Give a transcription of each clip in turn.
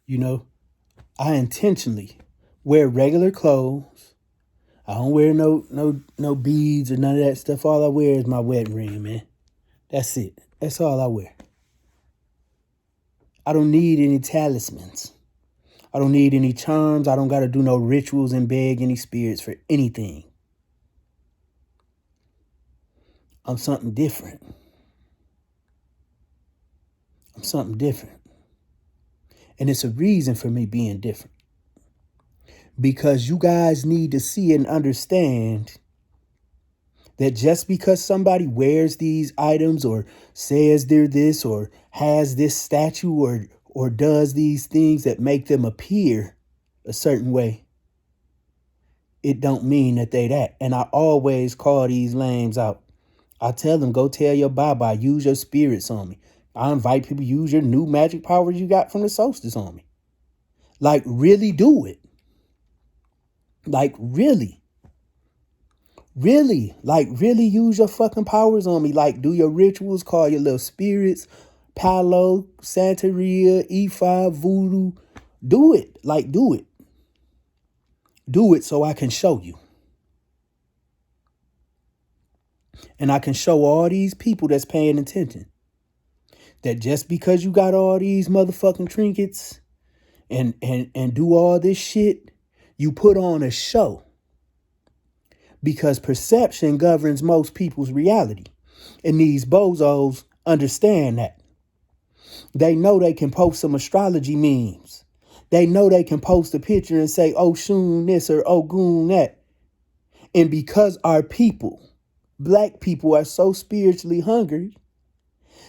You know, I intentionally wear regular clothes. I don't wear no beads or none of that stuff. All I wear is my wedding ring, man. That's it. That's all I wear. I don't need any talismans. I don't need any charms. I don't got to do no rituals and beg any spirits for anything. I'm something different. I'm something different. And it's a reason for me being different. Because you guys need to see and understand that just because somebody wears these items or says they're this or has this statue or does these things that make them appear a certain way, it don't mean that they that. And I always call these lames out. I tell them, go tell your Baba, use your spirits on me. I invite people, use your new magic powers you got from the solstice on me. Like, really do it. Like, really. Really. Like, really use your fucking powers on me. Like, do your rituals, call your little spirits, Palo, Santeria, E5, Voodoo. Do it. Like, do it. Do it so I can show you. And I can show all these people that's paying attention that just because you got all these motherfucking trinkets and do all this shit, you put on a show. Because perception governs most people's reality. And these bozos understand that. They know they can post some astrology memes. They know they can post a picture and say, oh, shoon this or oh, goon that. And because our people, black people, are so spiritually hungry,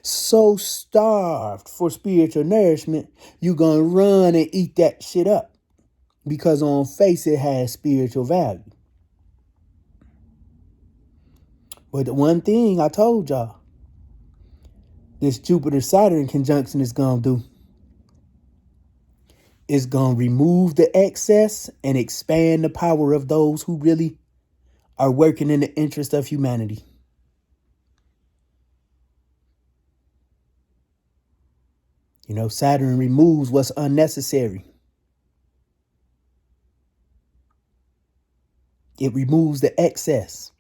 so starved for spiritual nourishment, you're going to run and eat that shit up. Because on face, it has spiritual value. But the one thing I told y'all, this Jupiter-Saturn conjunction is going to do, is going to remove the excess and expand the power of those who really are working in the interest of humanity. You know, Saturn removes what's unnecessary. It removes the excess.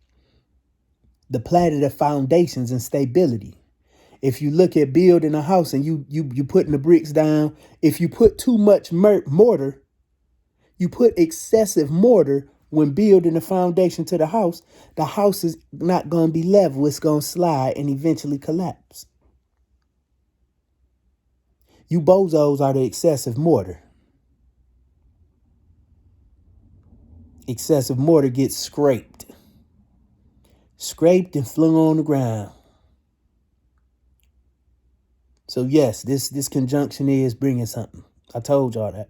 The planet of foundations and stability. If you look at building a house and you putting the bricks down, if you put too much mortar, you put excessive mortar when building the foundation to the house is not going to be level. It's going to slide and eventually collapse. You bozos are the excessive mortar. Excessive mortar gets scraped. Scraped and flung on the ground. So yes, this conjunction is bringing something. I told y'all that.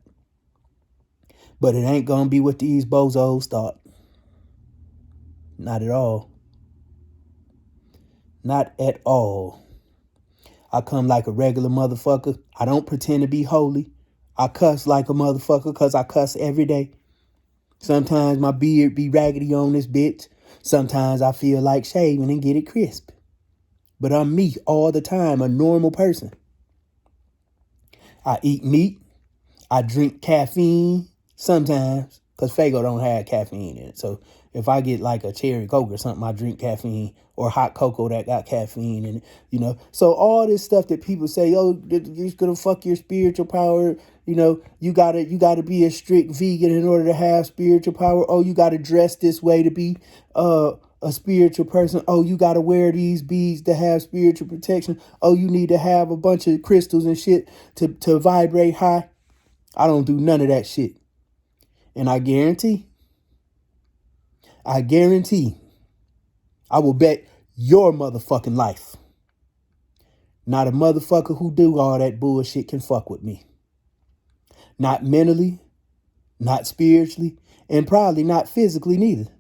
But it ain't going to be what these bozos thought. Not at all. Not at all. I come like a regular motherfucker. I don't pretend to be holy. I cuss like a motherfucker because I cuss every day. Sometimes my beard be raggedy on this bitch. Sometimes I feel like shaving and get it crisp. But I'm me all the time, a normal person. I eat meat. I drink caffeine sometimes because Faygo don't have caffeine in it. So if I get like a cherry Coke or something, I drink caffeine or hot cocoa that got caffeine in it, you know. So all this stuff that people say, oh, you're going to fuck your spiritual power. You know, you gotta be a strict vegan in order to have spiritual power. Oh, you got to dress this way to be a spiritual person. Oh, you got to wear these beads to have spiritual protection. Oh, you need to have a bunch of crystals and shit to vibrate high. I don't do none of that shit. And I guarantee, I will bet your motherfucking life, not a motherfucker who do all that bullshit can fuck with me. Not mentally, not spiritually, and probably not physically neither.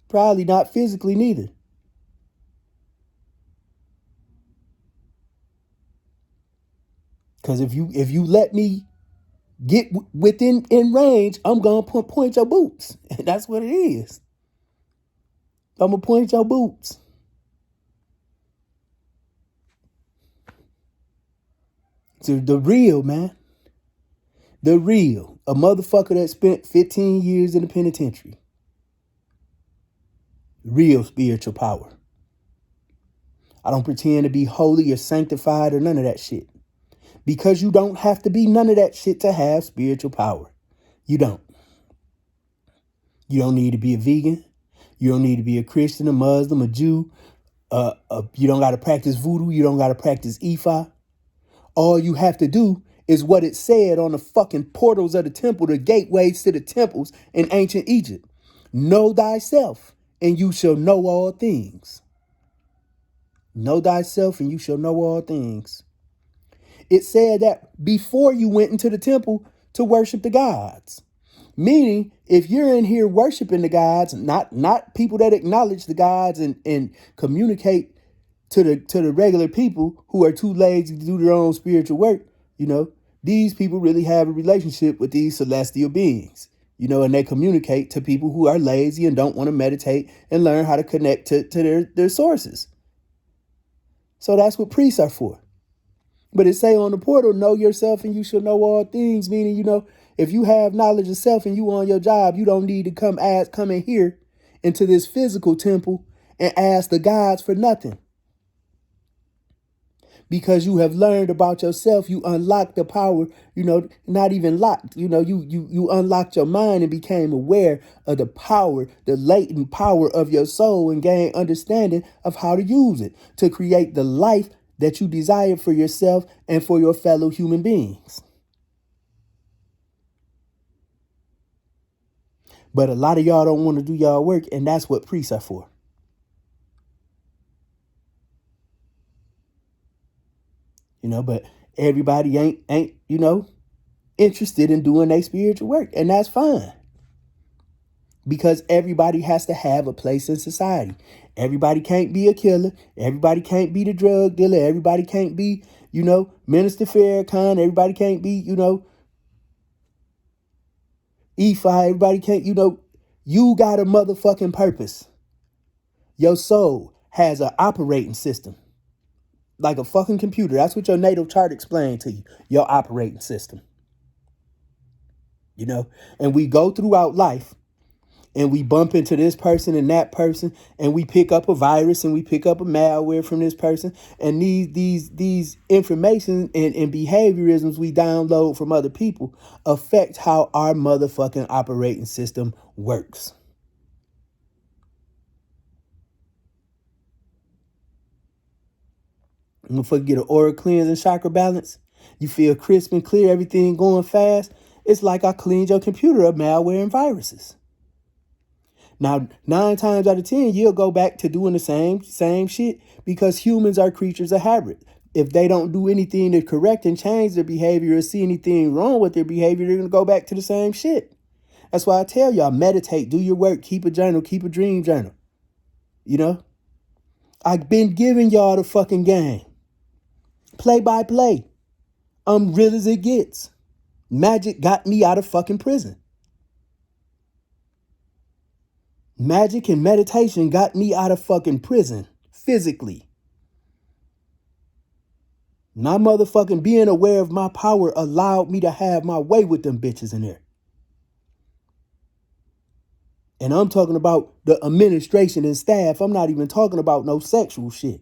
Probably not physically neither. Because if you let me get within in range, I'm going to point your boots. And that's what it is. I'm going to point your boots. So the real, man. The real. A motherfucker that spent 15 years in the penitentiary. Real spiritual power. I don't pretend to be holy or sanctified or none of that shit. Because you don't have to be none of that shit to have spiritual power. You don't. You don't need to be a vegan. You don't need to be a Christian, a Muslim, a Jew. You don't got to practice voodoo. You don't got to practice Ifa. All you have to do is what it said on the fucking portals of the temple, the gateways to the temples in ancient Egypt. Know thyself, and you shall know all things. Know thyself, and you shall know all things. It said that before you went into the temple to worship the gods. Meaning, if you're in here worshiping the gods, not people that acknowledge the gods and communicate to the regular people who are too lazy to do their own spiritual work, these people really have a relationship with these celestial beings, and they communicate to people who are lazy and don't want to meditate and learn how to connect to their sources. So that's what priests are for. But it say on the portal, know yourself and you shall know all things, meaning, if you have knowledge of self and you on your job, you don't need to come in here into this physical temple and ask the gods for nothing. Because you have learned about yourself, you unlocked the power, not even locked, you unlocked your mind and became aware of the power, the latent power of your soul and gained understanding of how to use it to create the life that you desire for yourself and for your fellow human beings. But a lot of y'all don't want to do y'all work, and that's what priests are for. But everybody ain't interested in doing their spiritual work, and that's fine. Because everybody has to have a place in society. Everybody can't be a killer. Everybody can't be the drug dealer. Everybody can't be, Minister Farrakhan. Everybody can't be, Ifa. Everybody can't, you got a motherfucking purpose. Your soul has an operating system. Like a fucking computer. That's what your natal chart explained to you. Your operating system. And we go throughout life and we bump into this person and that person, and we pick up a virus and we pick up a malware from this person. And these information and behaviorisms we download from other people affect how our motherfucking operating system works. Motherfucker get an aura cleanse and chakra balance. You feel crisp and clear, everything going fast. It's like I cleaned your computer of malware and viruses. Now, 9 times out of 10, you'll go back to doing the same shit because humans are creatures of habit. If they don't do anything to correct and change their behavior or see anything wrong with their behavior, they're going to go back to the same shit. That's why I tell y'all, meditate, do your work, keep a journal, keep a dream journal. I've been giving y'all the fucking game. Play by play. I'm real as it gets. Magic got me out of fucking prison. Magic and meditation got me out of fucking prison. Physically. My motherfucking being aware of my power allowed me to have my way with them bitches in there. And I'm talking about the administration and staff. I'm not even talking about no sexual shit.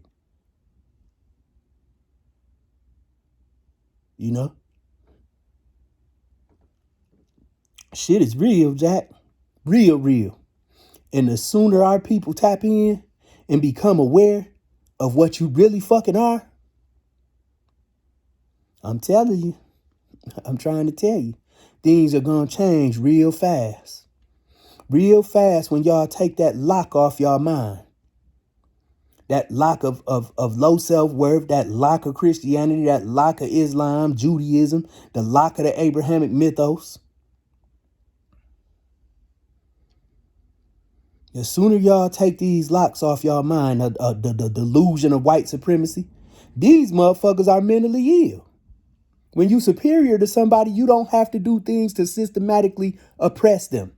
Shit is real, Jack. Real. And the sooner our people tap in and become aware of what you really fucking are, I'm telling you, I'm trying to tell you, things are going to change real fast. Real fast when y'all take that lock off y'all mind. That lock of low self-worth, that lock of Christianity, that lock of Islam, Judaism, the lock of the Abrahamic mythos. The sooner y'all take these locks off y'all mind, the delusion of white supremacy, these motherfuckers are mentally ill. When you superior to somebody, you don't have to do things to systematically oppress them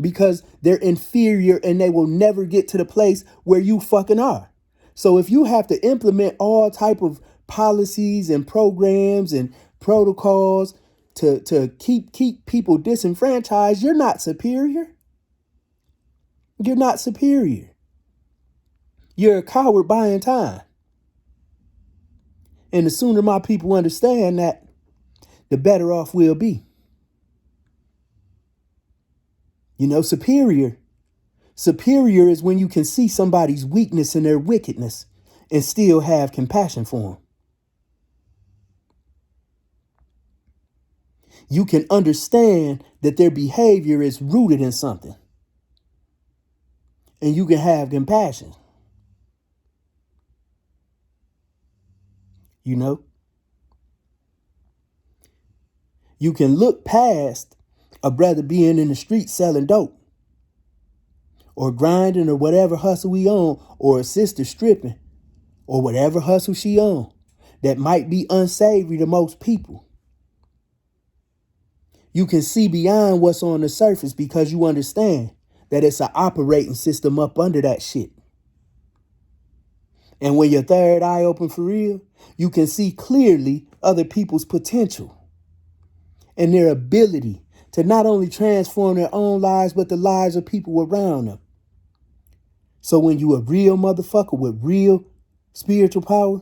because they're inferior and they will never get to the place where you fucking are. So if you have to implement all type of policies and programs and protocols to keep people disenfranchised, you're not superior. You're not superior. You're a coward buying time. And the sooner my people understand that, the better off we'll be. You know, superior is when you can see somebody's weakness and their wickedness and still have compassion for them. You can understand that their behavior is rooted in something. And you can have compassion. You know? You can look past a brother being in the street selling dope or grinding or whatever hustle he on, or a sister stripping or whatever hustle she on that might be unsavory to most people. You can see beyond what's on the surface because you understand that it's an operating system up under that shit. And when your third eye open for real, you can see clearly other people's potential and their ability to not only transform their own lives, but the lives of people around them. So when you a real motherfucker with real spiritual power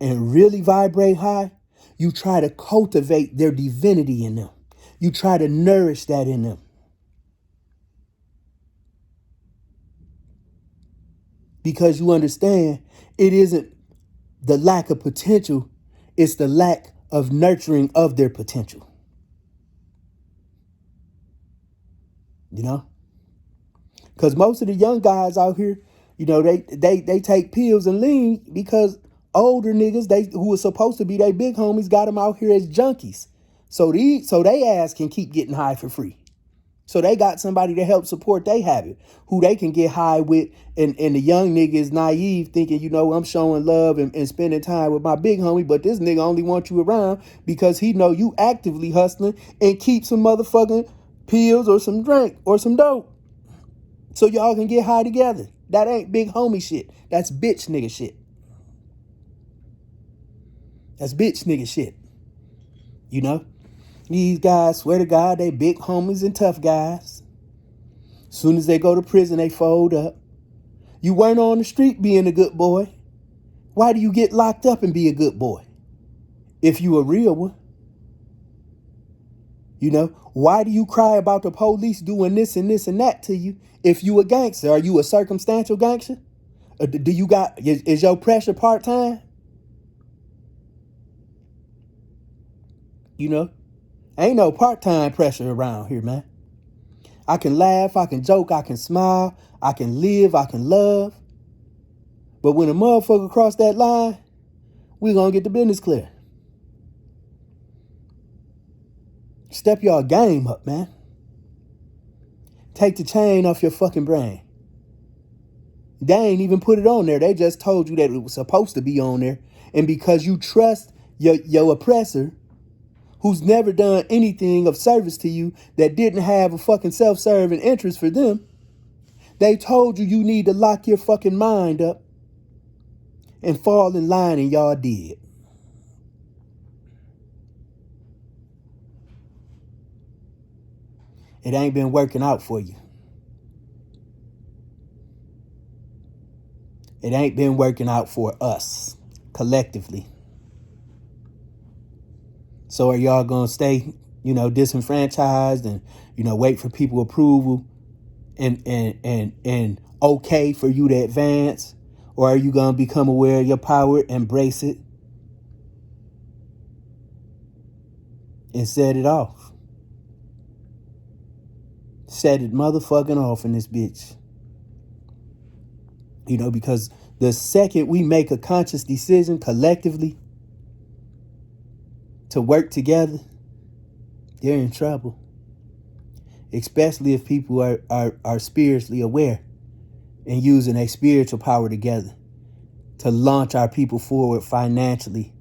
and really vibrate high, you try to cultivate their divinity in them. You try to nourish that in them. Because you understand it isn't the lack of potential, it's the lack of nurturing of their potential. You know? Because most of the young guys out here, you know, they take pills and lean because older niggas, who are supposed to be they big homies, got them out here as junkies. So they ass can keep getting high for free. So they got somebody to help support their habit, who they can get high with. And the young nigga is naive, thinking, you know, I'm showing love and spending time with my big homie. But this nigga only wants you around because he know you actively hustling and keep some motherfucking pills or some drink or some dope. So y'all can get high together. That ain't big homie shit. That's bitch nigga shit. That's bitch nigga shit. You know? These guys, swear to God, they big homies and tough guys. Soon as they go to prison, they fold up. You weren't on the street being a good boy. Why do you get locked up and be a good boy? If you a real one. You know, why do you cry about the police doing this and this and that to you if you a gangster? Are you a circumstantial gangster? Or do you got, is your pressure part-time? You know? Ain't no part-time pressure around here, man. I can laugh, I can joke, I can smile, I can live, I can love. But when a motherfucker cross that line, we gonna get the business clear. Step your game up, man. Take the chain off your fucking brain. They ain't even put it on there. They just told you that it was supposed to be on there. And because you trust your oppressor, who's never done anything of service to you, that didn't have a fucking self-serving interest for them, they told you you need to lock your fucking mind up and fall in line, and y'all did. It ain't been working out for you. It ain't been working out for us collectively. So are y'all gonna stay, you know, disenfranchised and, you know, wait for people approval and okay for you to advance? Or are you gonna become aware of your power, embrace it, and set it off? Set it motherfucking off in this bitch. You know, because the second we make a conscious decision collectively to work together, they're in trouble. Especially if people are spiritually aware and using a spiritual power together to launch our people forward financially,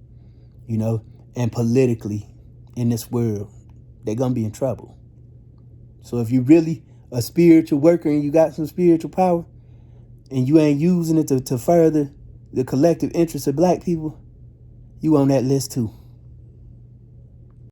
you know, and politically in this world. They're going to be in trouble. So if you really a spiritual worker and you got some spiritual power and you ain't using it to further the collective interests of black people, You on that list too.